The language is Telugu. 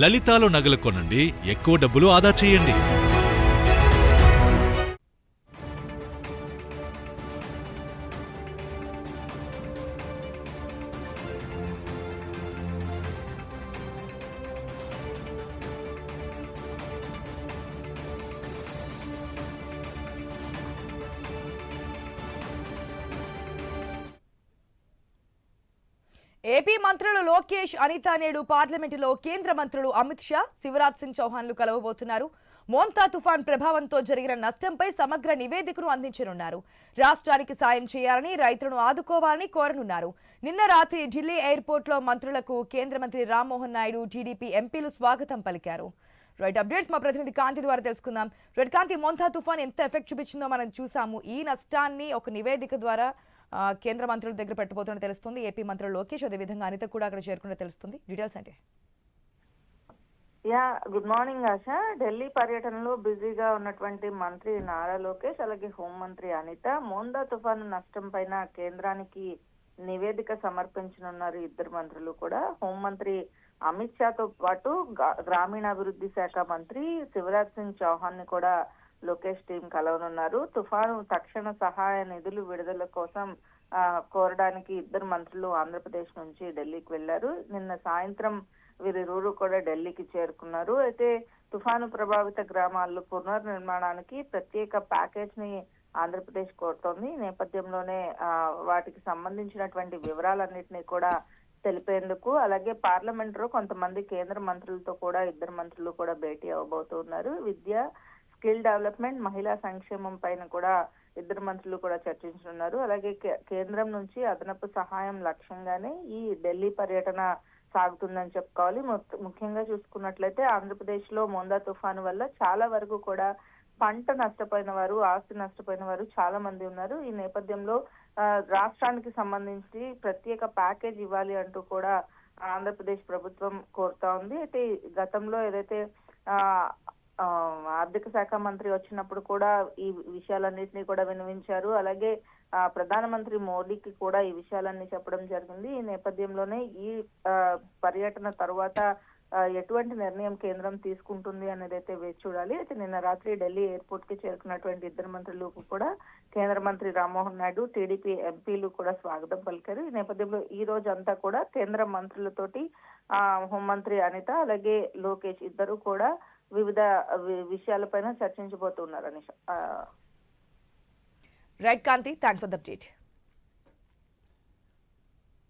లలితాలో నగలు కొనండి, ఎక్కువ డబ్బులు ఆదా చేయండి. ఏపీ మంత్రులు లోకేష్, అనిత నేడు పార్లమెంటులో కేంద్ర మంత్రులు అమిత్ షా, శివరాజ్ సింగ్ చౌహాన్లు కలవబోతున్నారు. మోంతా తుఫాన్ ప్రభావంతో జరిగిన నష్టంపై సమగ్ర నివేదికను అందించనున్నారు. రాష్ట్రానికి సాయం చేయాలని, రైతులను ఆదుకోవాలని కోరనున్నారు. నిన్న రాత్రి ఢిల్లీ ఎయిర్పోర్ట్లో మంత్రులకు కేంద్ర మంత్రి రామ్మోహన్ నాయుడు, టీడీపీ ఎంపీలు స్వాగతం పలికారు. రైట్ అప్డేట్స్ మా ప్రతినిధి కాంతి ద్వారా తెలుసుకుందాం. రైట్ కాంతి, మోంతా తుఫాన్ ఎంత ఎఫెక్ట్ చూపించిందో మనం చూసాము. ఈ నష్టాన్ని ఒక నివేదిక ద్వారా కేంద్ర మంత్రుల దగ్గర పెట్టబోతున్నట్టు తెలుస్తుంది. ఏపీ మంత్రులు లోకేష్, అదేవిధంగా అనిత కూడా అక్కడ చేరుకున్నట్టు తెలుస్తుంది. డీటెయిల్స్ అంటే గుడ్ మార్నింగ్ ఆశ. ఢిల్లీ పర్యటనలో బిజీగా ఉన్నటువంటి మంత్రి నారా లోకేష్, అలాగే హోంమంత్రి అనిత మోందా తుఫాను నష్టం పైన కేంద్రానికి నివేదిక సమర్పించనున్నారు. ఇద్దరు మంత్రులు కూడా. హోంమంత్రి అమిత్ షాతో పాటు గ్రామీణాభివృద్ధి శాఖ మంత్రి శివరాజ్ సింగ్ చౌహాన్ ని కూడా లోకేష్ టీం కలవనున్నారు. తుఫాను తక్షణ సహాయ నిధులు విడుదల కోసం కోరడానికి ఇద్దరు మంత్రులు ఆంధ్రప్రదేశ్ నుంచి ఢిల్లీకి వెళ్లారు. నిన్న సాయంత్రం వీరిరువురు కూడా ఢిల్లీకి చేరుకున్నారు. అయితే తుఫాను ప్రభావిత గ్రామాల్లో పునర్నిర్మాణానికి ప్రత్యేక ప్యాకేజ్ ని ఆంధ్రప్రదేశ్ కోరుతోంది. ఈ నేపథ్యంలోనే వాటికి సంబంధించినటువంటి వివరాలన్నింటినీ కూడా తెలిపేందుకు, అలాగే పార్లమెంట్ లో కొంతమంది కేంద్ర మంత్రులతో కూడా ఇద్దరు మంత్రులు కూడా భేటీ అవ్వబోతున్నారు. విద్య, స్కిల్ డెవలప్మెంట్, మహిళా సంక్షేమం పైన కూడా ఇద్దరు మంత్రులు కూడా చర్చించనున్నారు. అలాగే కేంద్రం నుంచి అదనపు సహాయం లక్ష్యంగానే ఈ ఢిల్లీ పర్యటన సాగుతుందని చెప్పుకోవాలి. ముఖ్యంగా చూసుకున్నట్లయితే ఆంధ్రప్రదేశ్ లో మోందా తుఫాను వల్ల చాలా వరకు కూడా పంట నష్టపోయిన వారు, ఆస్తి నష్టపోయిన వారు చాలా మంది ఉన్నారు. ఈ నేపథ్యంలో రాష్ట్రానికి సంబంధించి ప్రత్యేక ప్యాకేజ్ ఇవ్వాలి అంటూ కూడా ఆంధ్రప్రదేశ్ ప్రభుత్వం కోరుతా ఉంది. అయితే గతంలో ఏదైతే ఆర్థిక శాఖ మంత్రి వచ్చినప్పుడు కూడా ఈ విషయాలన్నింటినీ కూడా విన్నవించారు. అలాగే ప్రధానమంత్రి మోడీకి కూడా ఈ విషయాలన్నీ చెప్పడం జరిగింది. ఈ నేపథ్యంలోనే ఈ పర్యటన తర్వాత ఎటువంటి నిర్ణయం కేంద్రం తీసుకుంటుంది అనేది అయితే వేచి చూడాలి. అయితే నిన్న రాత్రి ఢిల్లీ ఎయిర్పోర్ట్ కి చేరుకున్నటువంటి ఇద్దరు మంత్రులకు కూడా కేంద్ర మంత్రి రామ్మోహన్ నాయుడు, టీడీపీ ఎంపీలు కూడా స్వాగతం పలికారు. ఈ నేపథ్యంలో ఈ రోజు అంతా కూడా కేంద్ర మంత్రులతోటి హోంమంత్రి అనిత, అలాగే లోకేష్ ఇద్దరు కూడా వివిధ విషయాలపైన చర్చించబోతున్నారు. Right Kanthi, thanks for the update.